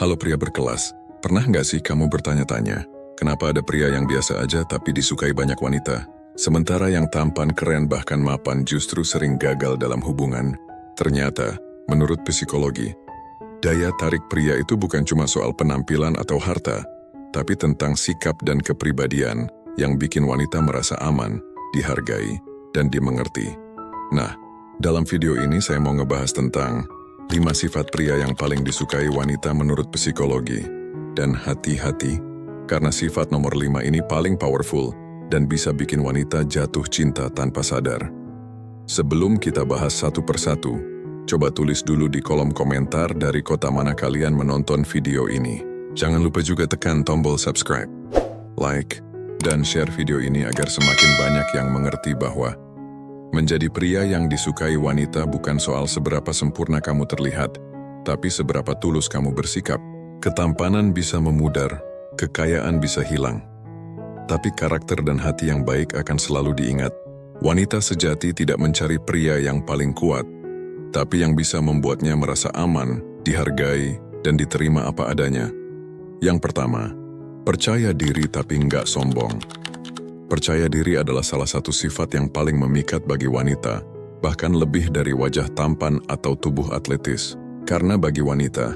Halo pria berkelas, pernah nggak sih kamu bertanya-tanya, kenapa ada pria yang biasa aja tapi disukai banyak wanita? Sementara yang tampan, keren, bahkan mapan justru sering gagal dalam hubungan. Ternyata, menurut psikologi, daya tarik pria itu bukan cuma soal penampilan atau harta, tapi tentang sikap dan kepribadian yang bikin wanita merasa aman, dihargai, dan dimengerti. Nah, dalam video ini saya mau ngebahas tentang 5 sifat pria yang paling disukai wanita menurut psikologi. Dan hati-hati, karena sifat nomor 5 ini paling powerful dan bisa bikin wanita jatuh cinta tanpa sadar. Sebelum kita bahas satu persatu, coba tulis dulu di kolom komentar dari kota mana kalian menonton video ini. Jangan lupa juga tekan tombol subscribe, like, dan share video ini agar semakin banyak yang mengerti bahwa menjadi pria yang disukai wanita bukan soal seberapa sempurna kamu terlihat, tapi seberapa tulus kamu bersikap. Ketampanan bisa memudar, kekayaan bisa hilang, tapi karakter dan hati yang baik akan selalu diingat. Wanita sejati tidak mencari pria yang paling kuat, tapi yang bisa membuatnya merasa aman, dihargai, dan diterima apa adanya. Yang pertama, percaya diri tapi nggak sombong. Percaya diri adalah salah satu sifat yang paling memikat bagi wanita, bahkan lebih dari wajah tampan atau tubuh atletis. Karena bagi wanita,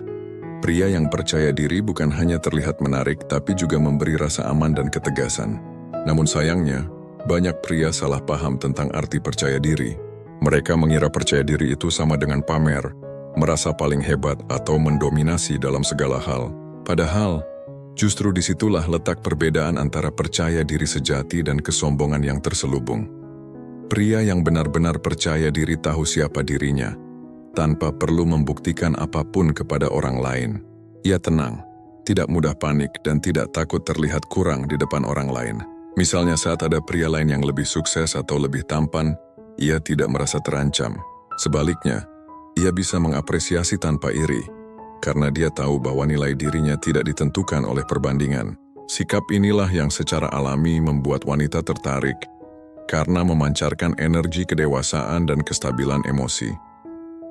pria yang percaya diri bukan hanya terlihat menarik, tapi juga memberi rasa aman dan ketegasan. Namun sayangnya, banyak pria salah paham tentang arti percaya diri. Mereka mengira percaya diri itu sama dengan pamer, merasa paling hebat atau mendominasi dalam segala hal. Padahal, justru disitulah letak perbedaan antara percaya diri sejati dan kesombongan yang terselubung. Pria yang benar-benar percaya diri tahu siapa dirinya, tanpa perlu membuktikan apapun kepada orang lain. Ia tenang, tidak mudah panik, dan tidak takut terlihat kurang di depan orang lain. Misalnya saat ada pria lain yang lebih sukses atau lebih tampan, ia tidak merasa terancam. Sebaliknya, ia bisa mengapresiasi tanpa iri, karena dia tahu bahwa nilai dirinya tidak ditentukan oleh perbandingan. Sikap inilah yang secara alami membuat wanita tertarik, karena memancarkan energi kedewasaan dan kestabilan emosi.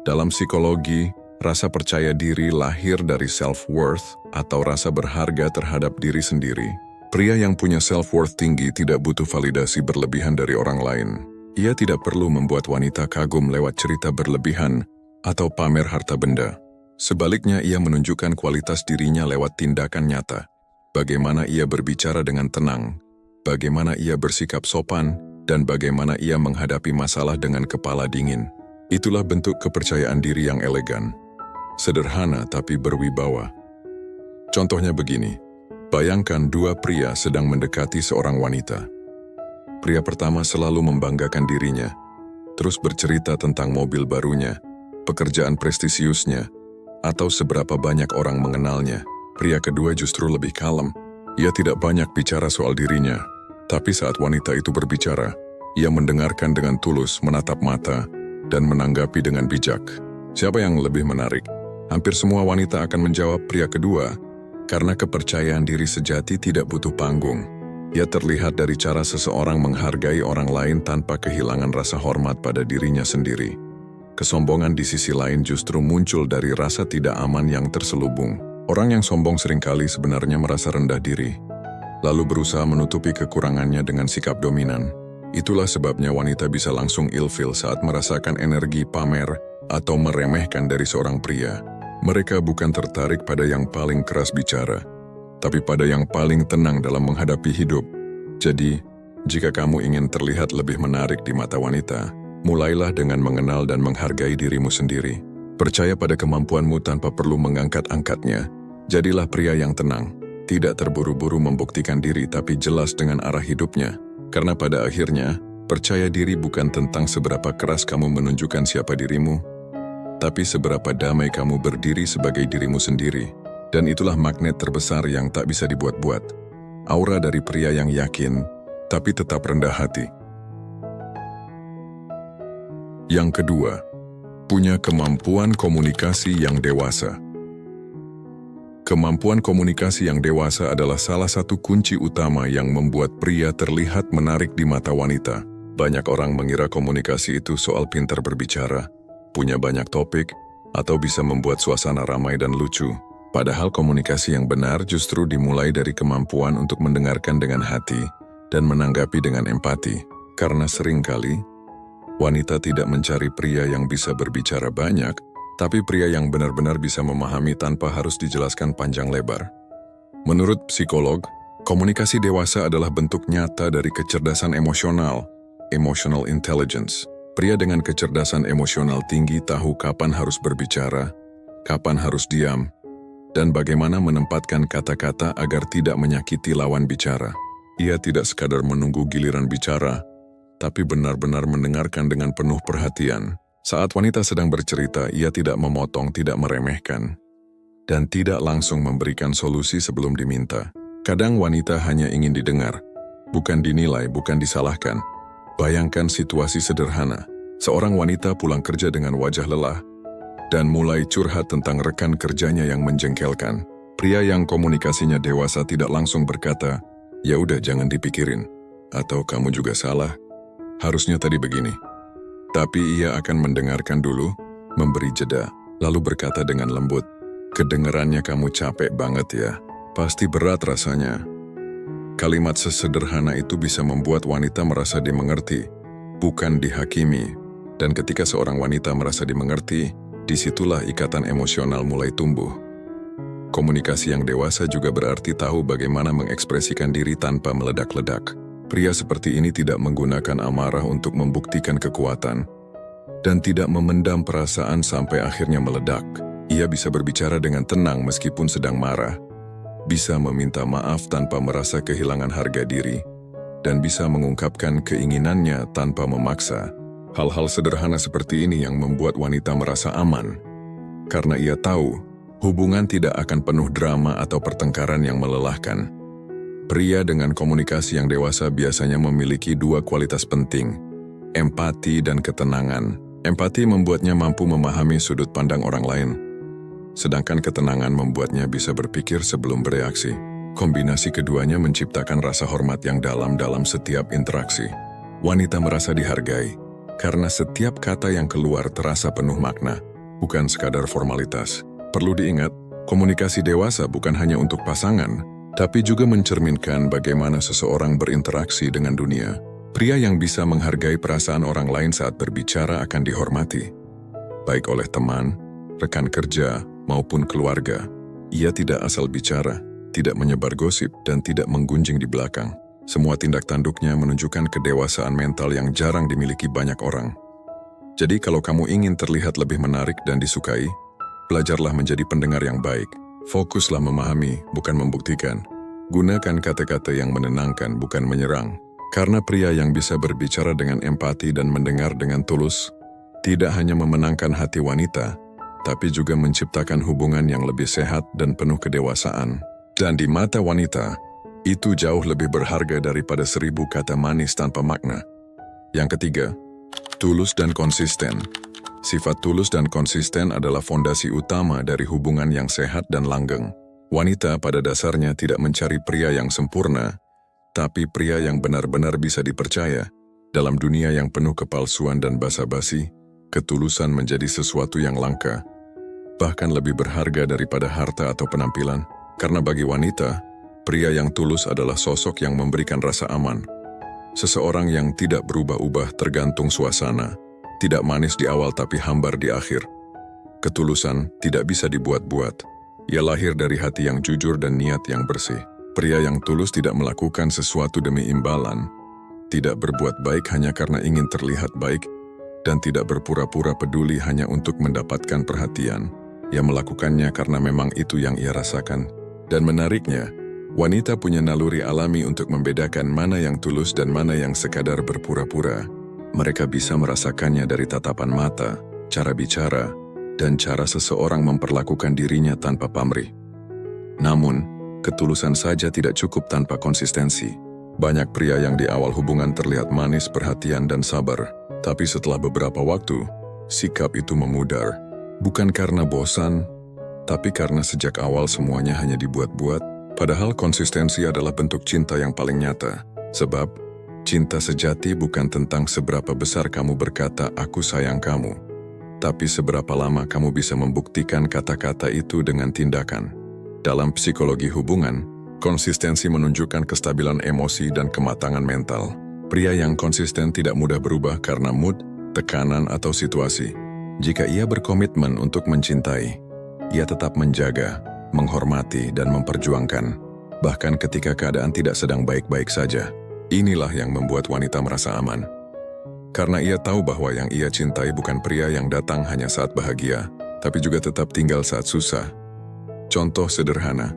Dalam psikologi, rasa percaya diri lahir dari self-worth atau rasa berharga terhadap diri sendiri. Pria yang punya self-worth tinggi tidak butuh validasi berlebihan dari orang lain. Ia tidak perlu membuat wanita kagum lewat cerita berlebihan atau pamer harta benda. Sebaliknya, ia menunjukkan kualitas dirinya lewat tindakan nyata. Bagaimana ia berbicara dengan tenang, bagaimana ia bersikap sopan, dan bagaimana ia menghadapi masalah dengan kepala dingin. Itulah bentuk kepercayaan diri yang elegan. Sederhana tapi berwibawa. Contohnya begini, bayangkan 2 pria sedang mendekati seorang wanita. Pria pertama selalu membanggakan dirinya, terus bercerita tentang mobil barunya, pekerjaan prestisiusnya, atau seberapa banyak orang mengenalnya. Pria kedua justru lebih kalem. Ia tidak banyak bicara soal dirinya, tapi saat wanita itu berbicara, ia mendengarkan dengan tulus, menatap mata, dan menanggapi dengan bijak. Siapa yang lebih menarik? Hampir semua wanita akan menjawab pria kedua, karena kepercayaan diri sejati tidak butuh panggung. Ia terlihat dari cara seseorang menghargai orang lain tanpa kehilangan rasa hormat pada dirinya sendiri. Kesombongan di sisi lain justru muncul dari rasa tidak aman yang terselubung. Orang yang sombong seringkali sebenarnya merasa rendah diri, lalu berusaha menutupi kekurangannya dengan sikap dominan. Itulah sebabnya wanita bisa langsung ilfil saat merasakan energi pamer atau meremehkan dari seorang pria. Mereka bukan tertarik pada yang paling keras bicara, tapi pada yang paling tenang dalam menghadapi hidup. Jadi, jika kamu ingin terlihat lebih menarik di mata wanita, mulailah dengan mengenal dan menghargai dirimu sendiri. Percaya pada kemampuanmu tanpa perlu mengangkat-angkatnya. Jadilah pria yang tenang, tidak terburu-buru membuktikan diri tapi jelas dengan arah hidupnya. Karena pada akhirnya, percaya diri bukan tentang seberapa keras kamu menunjukkan siapa dirimu, tapi seberapa damai kamu berdiri sebagai dirimu sendiri. Dan itulah magnet terbesar yang tak bisa dibuat-buat. Aura dari pria yang yakin, tapi tetap rendah hati. Yang kedua, punya kemampuan komunikasi yang dewasa. Kemampuan komunikasi yang dewasa adalah salah satu kunci utama yang membuat pria terlihat menarik di mata wanita. Banyak orang mengira komunikasi itu soal pintar berbicara, punya banyak topik, atau bisa membuat suasana ramai dan lucu. Padahal komunikasi yang benar justru dimulai dari kemampuan untuk mendengarkan dengan hati dan menanggapi dengan empati. Karena seringkali, wanita tidak mencari pria yang bisa berbicara banyak, tapi pria yang benar-benar bisa memahami tanpa harus dijelaskan panjang lebar. Menurut psikolog, komunikasi dewasa adalah bentuk nyata dari kecerdasan emosional, emotional intelligence. Pria dengan kecerdasan emosional tinggi tahu kapan harus berbicara, kapan harus diam, dan bagaimana menempatkan kata-kata agar tidak menyakiti lawan bicara. Ia tidak sekadar menunggu giliran bicara, tapi benar-benar mendengarkan dengan penuh perhatian. Saat wanita sedang bercerita, ia tidak memotong, tidak meremehkan, dan tidak langsung memberikan solusi sebelum diminta. Kadang wanita hanya ingin didengar, bukan dinilai, bukan disalahkan. Bayangkan situasi sederhana. Seorang wanita pulang kerja dengan wajah lelah, dan mulai curhat tentang rekan kerjanya yang menjengkelkan. Pria yang komunikasinya dewasa tidak langsung berkata, "Ya udah, jangan dipikirin," atau "Kamu juga salah, harusnya tadi begini." Tapi ia akan mendengarkan dulu, memberi jeda, lalu berkata dengan lembut, "Kedengerannya kamu capek banget ya, pasti berat rasanya." Kalimat sesederhana itu bisa membuat wanita merasa dimengerti, bukan dihakimi. Dan ketika seorang wanita merasa dimengerti, disitulah ikatan emosional mulai tumbuh. Komunikasi yang dewasa juga berarti tahu bagaimana mengekspresikan diri tanpa meledak-ledak. Pria seperti ini tidak menggunakan amarah untuk membuktikan kekuatan, dan tidak memendam perasaan sampai akhirnya meledak. Ia bisa berbicara dengan tenang meskipun sedang marah, bisa meminta maaf tanpa merasa kehilangan harga diri, dan bisa mengungkapkan keinginannya tanpa memaksa. Hal-hal sederhana seperti ini yang membuat wanita merasa aman, karena ia tahu hubungan tidak akan penuh drama atau pertengkaran yang melelahkan. Pria dengan komunikasi yang dewasa biasanya memiliki dua kualitas penting, empati dan ketenangan. Empati membuatnya mampu memahami sudut pandang orang lain, sedangkan ketenangan membuatnya bisa berpikir sebelum bereaksi. Kombinasi keduanya menciptakan rasa hormat yang dalam dalam setiap interaksi. Wanita merasa dihargai, karena setiap kata yang keluar terasa penuh makna, bukan sekadar formalitas. Perlu diingat, komunikasi dewasa bukan hanya untuk pasangan, tapi juga mencerminkan bagaimana seseorang berinteraksi dengan dunia. Pria yang bisa menghargai perasaan orang lain saat berbicara akan dihormati, baik oleh teman, rekan kerja, maupun keluarga. Ia tidak asal bicara, tidak menyebar gosip, dan tidak menggunjing di belakang. Semua tindak tanduknya menunjukkan kedewasaan mental yang jarang dimiliki banyak orang. Jadi kalau kamu ingin terlihat lebih menarik dan disukai, belajarlah menjadi pendengar yang baik. Fokuslah memahami, bukan membuktikan. Gunakan kata-kata yang menenangkan, bukan menyerang. Karena pria yang bisa berbicara dengan empati dan mendengar dengan tulus, tidak hanya memenangkan hati wanita, tapi juga menciptakan hubungan yang lebih sehat dan penuh kedewasaan. Dan di mata wanita, itu jauh lebih berharga daripada 1000 kata manis tanpa makna. Yang ketiga, tulus dan konsisten. Sifat tulus dan konsisten adalah fondasi utama dari hubungan yang sehat dan langgeng. Wanita pada dasarnya tidak mencari pria yang sempurna, tapi pria yang benar-benar bisa dipercaya. Dalam dunia yang penuh kepalsuan dan basa-basi, ketulusan menjadi sesuatu yang langka, bahkan lebih berharga daripada harta atau penampilan. Karena bagi wanita, pria yang tulus adalah sosok yang memberikan rasa aman. Seseorang yang tidak berubah-ubah tergantung suasana, tidak manis di awal tapi hambar di akhir. Ketulusan tidak bisa dibuat-buat. Ia lahir dari hati yang jujur dan niat yang bersih. Pria yang tulus tidak melakukan sesuatu demi imbalan, tidak berbuat baik hanya karena ingin terlihat baik, dan tidak berpura-pura peduli hanya untuk mendapatkan perhatian. Ia melakukannya karena memang itu yang ia rasakan. Dan menariknya, wanita punya naluri alami untuk membedakan mana yang tulus dan mana yang sekadar berpura-pura. Mereka bisa merasakannya dari tatapan mata, cara bicara, dan cara seseorang memperlakukan dirinya tanpa pamrih. Namun, ketulusan saja tidak cukup tanpa konsistensi. Banyak pria yang di awal hubungan terlihat manis, perhatian, dan sabar. Tapi setelah beberapa waktu, sikap itu memudar. Bukan karena bosan, tapi karena sejak awal semuanya hanya dibuat-buat. Padahal konsistensi adalah bentuk cinta yang paling nyata. Sebab, cinta sejati bukan tentang seberapa besar kamu berkata, "Aku sayang kamu," tapi seberapa lama kamu bisa membuktikan kata-kata itu dengan tindakan. Dalam psikologi hubungan, konsistensi menunjukkan kestabilan emosi dan kematangan mental. Pria yang konsisten tidak mudah berubah karena mood, tekanan, atau situasi. Jika ia berkomitmen untuk mencintai, ia tetap menjaga, menghormati, dan memperjuangkan. Bahkan ketika keadaan tidak sedang baik-baik saja. Inilah yang membuat wanita merasa aman. Karena ia tahu bahwa yang ia cintai bukan pria yang datang hanya saat bahagia, tapi juga tetap tinggal saat susah. Contoh sederhana,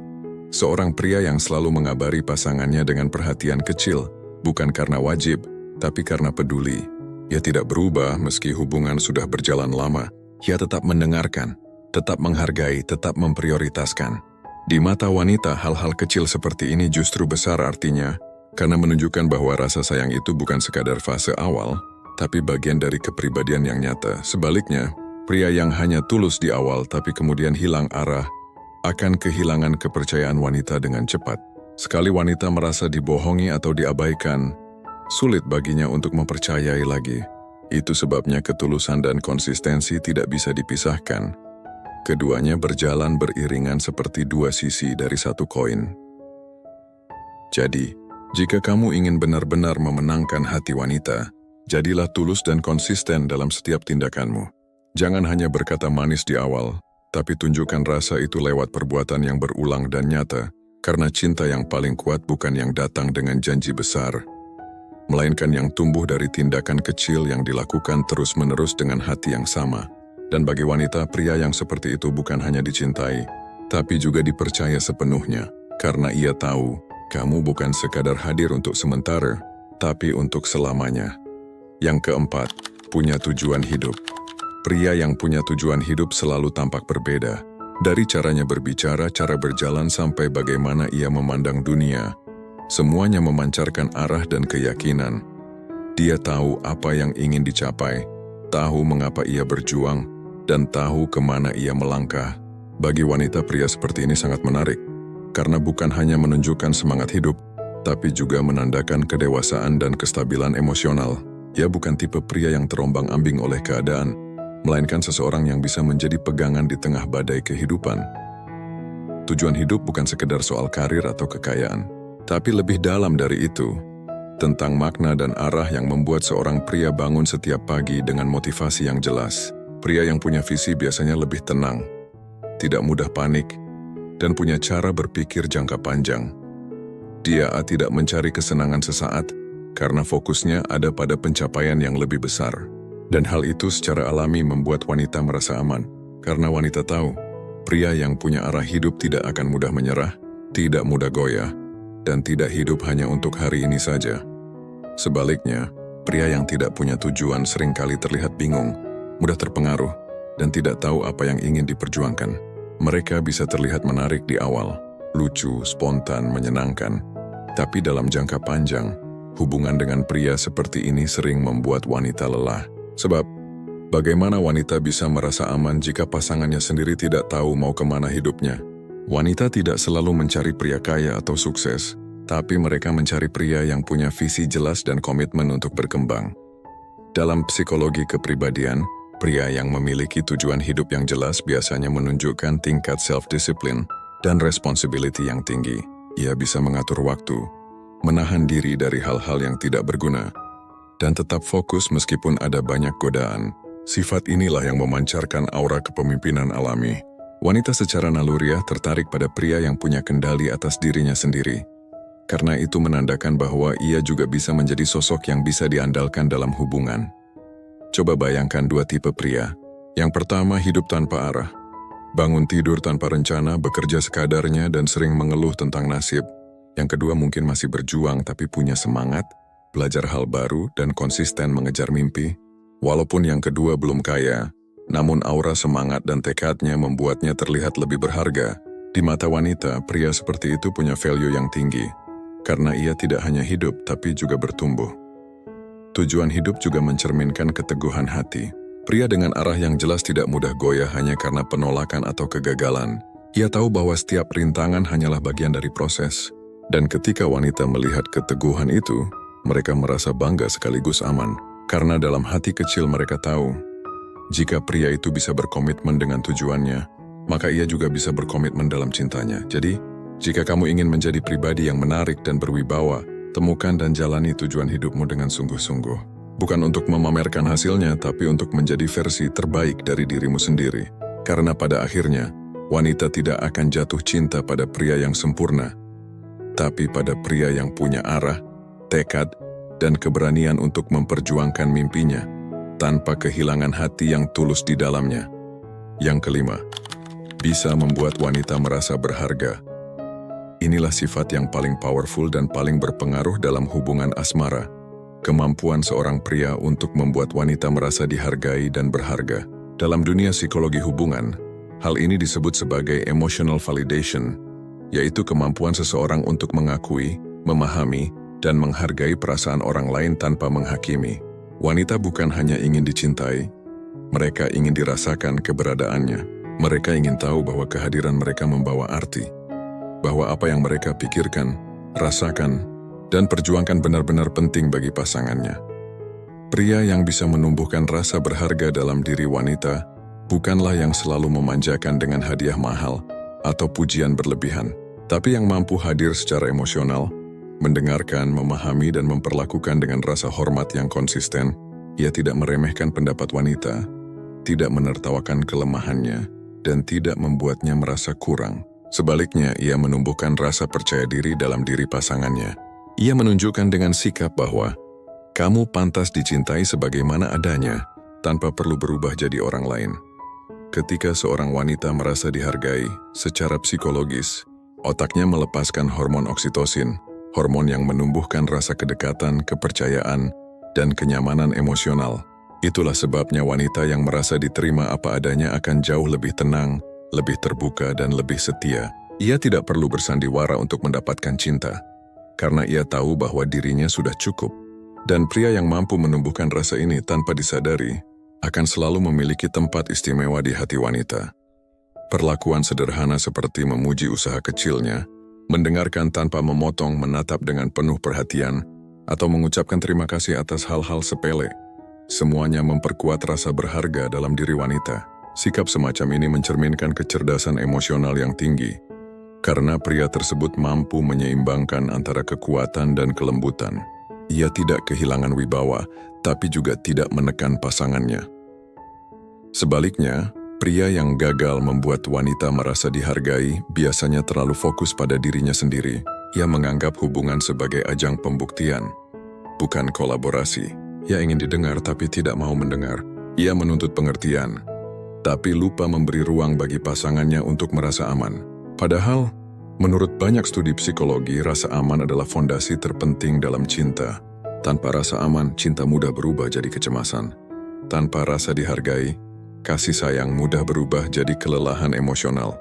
seorang pria yang selalu mengabari pasangannya dengan perhatian kecil, bukan karena wajib, tapi karena peduli. Ia tidak berubah meski hubungan sudah berjalan lama. Ia tetap mendengarkan, tetap menghargai, tetap memprioritaskan. Di mata wanita, hal-hal kecil seperti ini justru besar artinya, karena menunjukkan bahwa rasa sayang itu bukan sekadar fase awal, tapi bagian dari kepribadian yang nyata. Sebaliknya, pria yang hanya tulus di awal tapi kemudian hilang arah, akan kehilangan kepercayaan wanita dengan cepat. Sekali wanita merasa dibohongi atau diabaikan, sulit baginya untuk mempercayai lagi. Itu sebabnya ketulusan dan konsistensi tidak bisa dipisahkan. Keduanya berjalan beriringan seperti dua sisi dari satu koin. Jadi, jika kamu ingin benar-benar memenangkan hati wanita, jadilah tulus dan konsisten dalam setiap tindakanmu. Jangan hanya berkata manis di awal, tapi tunjukkan rasa itu lewat perbuatan yang berulang dan nyata, karena cinta yang paling kuat bukan yang datang dengan janji besar, melainkan yang tumbuh dari tindakan kecil yang dilakukan terus-menerus dengan hati yang sama. Dan bagi wanita, pria yang seperti itu bukan hanya dicintai, tapi juga dipercaya sepenuhnya, karena ia tahu, kamu bukan sekadar hadir untuk sementara, tapi untuk selamanya. Yang keempat, punya tujuan hidup. Pria yang punya tujuan hidup selalu tampak berbeda. Dari caranya berbicara, cara berjalan, sampai bagaimana ia memandang dunia. Semuanya memancarkan arah dan keyakinan. Dia tahu apa yang ingin dicapai, tahu mengapa ia berjuang, dan tahu kemana ia melangkah. Bagi wanita, pria seperti ini sangat menarik. Karena bukan hanya menunjukkan semangat hidup, tapi juga menandakan kedewasaan dan kestabilan emosional. Ia bukan tipe pria yang terombang-ambing oleh keadaan, melainkan seseorang yang bisa menjadi pegangan di tengah badai kehidupan. Tujuan hidup bukan sekedar soal karir atau kekayaan, tapi lebih dalam dari itu, tentang makna dan arah yang membuat seorang pria bangun setiap pagi dengan motivasi yang jelas. Pria yang punya visi biasanya lebih tenang, tidak mudah panik, dan punya cara berpikir jangka panjang. Dia tidak mencari kesenangan sesaat, karena fokusnya ada pada pencapaian yang lebih besar. Dan hal itu secara alami membuat wanita merasa aman, karena wanita tahu, pria yang punya arah hidup tidak akan mudah menyerah, tidak mudah goyah, dan tidak hidup hanya untuk hari ini saja. Sebaliknya, pria yang tidak punya tujuan seringkali terlihat bingung, mudah terpengaruh, dan tidak tahu apa yang ingin diperjuangkan. Mereka bisa terlihat menarik di awal, lucu, spontan, menyenangkan. Tapi dalam jangka panjang, hubungan dengan pria seperti ini sering membuat wanita lelah. Sebab, bagaimana wanita bisa merasa aman jika pasangannya sendiri tidak tahu mau kemana hidupnya? Wanita tidak selalu mencari pria kaya atau sukses, tapi mereka mencari pria yang punya visi jelas dan komitmen untuk berkembang. Dalam psikologi kepribadian, pria yang memiliki tujuan hidup yang jelas biasanya menunjukkan tingkat self-discipline dan responsibility yang tinggi. Ia bisa mengatur waktu, menahan diri dari hal-hal yang tidak berguna, dan tetap fokus meskipun ada banyak godaan. Sifat inilah yang memancarkan aura kepemimpinan alami. Wanita secara naluriah tertarik pada pria yang punya kendali atas dirinya sendiri, karena itu menandakan bahwa ia juga bisa menjadi sosok yang bisa diandalkan dalam hubungan. Coba bayangkan dua tipe pria. Yang pertama, hidup tanpa arah. Bangun tidur tanpa rencana, bekerja sekadarnya, dan sering mengeluh tentang nasib. Yang kedua mungkin masih berjuang tapi punya semangat, belajar hal baru, dan konsisten mengejar mimpi. Walaupun yang kedua belum kaya, namun aura semangat dan tekadnya membuatnya terlihat lebih berharga. Di mata wanita, pria seperti itu punya value yang tinggi, karena ia tidak hanya hidup tapi juga bertumbuh. Tujuan hidup juga mencerminkan keteguhan hati. Pria dengan arah yang jelas tidak mudah goyah hanya karena penolakan atau kegagalan. Ia tahu bahwa setiap rintangan hanyalah bagian dari proses. Dan ketika wanita melihat keteguhan itu, mereka merasa bangga sekaligus aman. Karena dalam hati kecil mereka tahu, jika pria itu bisa berkomitmen dengan tujuannya, maka ia juga bisa berkomitmen dalam cintanya. Jadi, jika kamu ingin menjadi pribadi yang menarik dan berwibawa, temukan dan jalani tujuan hidupmu dengan sungguh-sungguh. Bukan untuk memamerkan hasilnya, tapi untuk menjadi versi terbaik dari dirimu sendiri. Karena pada akhirnya, wanita tidak akan jatuh cinta pada pria yang sempurna, tapi pada pria yang punya arah, tekad, dan keberanian untuk memperjuangkan mimpinya, tanpa kehilangan hati yang tulus di dalamnya. Yang kelima, bisa membuat wanita merasa berharga. Inilah sifat yang paling powerful dan paling berpengaruh dalam hubungan asmara. Kemampuan seorang pria untuk membuat wanita merasa dihargai dan berharga. Dalam dunia psikologi hubungan, hal ini disebut sebagai emotional validation, yaitu kemampuan seseorang untuk mengakui, memahami, dan menghargai perasaan orang lain tanpa menghakimi. Wanita bukan hanya ingin dicintai, mereka ingin dirasakan keberadaannya. Mereka ingin tahu bahwa kehadiran mereka membawa arti, bahwa apa yang mereka pikirkan, rasakan, dan perjuangkan benar-benar penting bagi pasangannya. Pria yang bisa menumbuhkan rasa berharga dalam diri wanita bukanlah yang selalu memanjakan dengan hadiah mahal atau pujian berlebihan, tapi yang mampu hadir secara emosional, mendengarkan, memahami, dan memperlakukan dengan rasa hormat yang konsisten. Ia tidak meremehkan pendapat wanita, tidak menertawakan kelemahannya, dan tidak membuatnya merasa kurang. Sebaliknya, ia menumbuhkan rasa percaya diri dalam diri pasangannya. Ia menunjukkan dengan sikap bahwa kamu pantas dicintai sebagaimana adanya, tanpa perlu berubah jadi orang lain. Ketika seorang wanita merasa dihargai secara psikologis, otaknya melepaskan hormon oksitosin, hormon yang menumbuhkan rasa kedekatan, kepercayaan, dan kenyamanan emosional. Itulah sebabnya wanita yang merasa diterima apa adanya akan jauh lebih tenang, lebih terbuka, dan lebih setia. Ia tidak perlu bersandiwara untuk mendapatkan cinta, karena ia tahu bahwa dirinya sudah cukup. Dan pria yang mampu menumbuhkan rasa ini tanpa disadari akan selalu memiliki tempat istimewa di hati wanita. Perlakuan sederhana seperti memuji usaha kecilnya, mendengarkan tanpa memotong, menatap dengan penuh perhatian, atau mengucapkan terima kasih atas hal-hal sepele, semuanya memperkuat rasa berharga dalam diri wanita. Sikap semacam ini mencerminkan kecerdasan emosional yang tinggi, karena pria tersebut mampu menyeimbangkan antara kekuatan dan kelembutan. Ia tidak kehilangan wibawa, tapi juga tidak menekan pasangannya. Sebaliknya, pria yang gagal membuat wanita merasa dihargai biasanya terlalu fokus pada dirinya sendiri. Ia menganggap hubungan sebagai ajang pembuktian, bukan kolaborasi. Ia ingin didengar tapi tidak mau mendengar. Ia menuntut pengertian, tapi lupa memberi ruang bagi pasangannya untuk merasa aman. Padahal, menurut banyak studi psikologi, rasa aman adalah fondasi terpenting dalam cinta. Tanpa rasa aman, cinta mudah berubah jadi kecemasan. Tanpa rasa dihargai, kasih sayang mudah berubah jadi kelelahan emosional.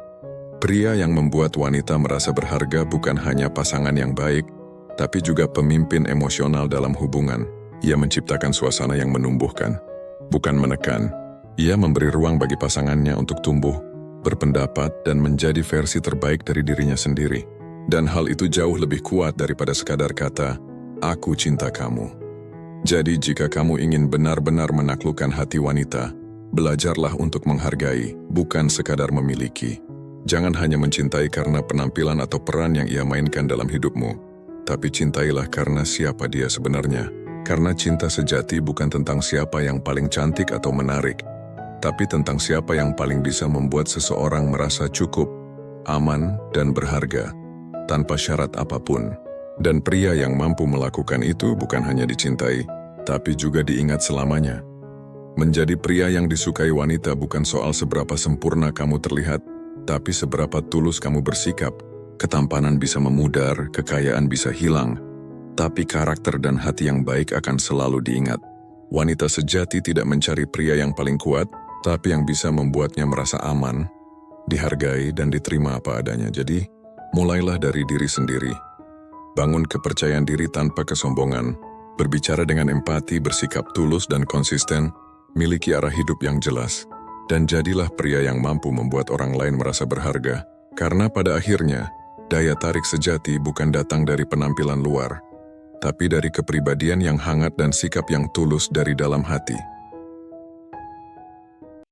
Pria yang membuat wanita merasa berharga bukan hanya pasangan yang baik, tapi juga pemimpin emosional dalam hubungan. Ia menciptakan suasana yang menumbuhkan, bukan menekan. Ia memberi ruang bagi pasangannya untuk tumbuh, berpendapat, dan menjadi versi terbaik dari dirinya sendiri. Dan hal itu jauh lebih kuat daripada sekadar kata, "Aku cinta kamu." Jadi jika kamu ingin benar-benar menaklukkan hati wanita, belajarlah untuk menghargai, bukan sekadar memiliki. Jangan hanya mencintai karena penampilan atau peran yang ia mainkan dalam hidupmu, tapi cintailah karena siapa dia sebenarnya. Karena cinta sejati bukan tentang siapa yang paling cantik atau menarik, tapi tentang siapa yang paling bisa membuat seseorang merasa cukup, aman, dan berharga, tanpa syarat apapun. Dan pria yang mampu melakukan itu bukan hanya dicintai, tapi juga diingat selamanya. Menjadi pria yang disukai wanita bukan soal seberapa sempurna kamu terlihat, tapi seberapa tulus kamu bersikap. Ketampanan bisa memudar, kekayaan bisa hilang, tapi karakter dan hati yang baik akan selalu diingat. Wanita sejati tidak mencari pria yang paling kuat, tapi yang bisa membuatnya merasa aman, dihargai, dan diterima apa adanya. Jadi, mulailah dari diri sendiri. Bangun kepercayaan diri tanpa kesombongan, berbicara dengan empati, bersikap tulus dan konsisten, miliki arah hidup yang jelas, dan jadilah pria yang mampu membuat orang lain merasa berharga. Karena pada akhirnya, daya tarik sejati bukan datang dari penampilan luar, tapi dari kepribadian yang hangat dan sikap yang tulus dari dalam hati.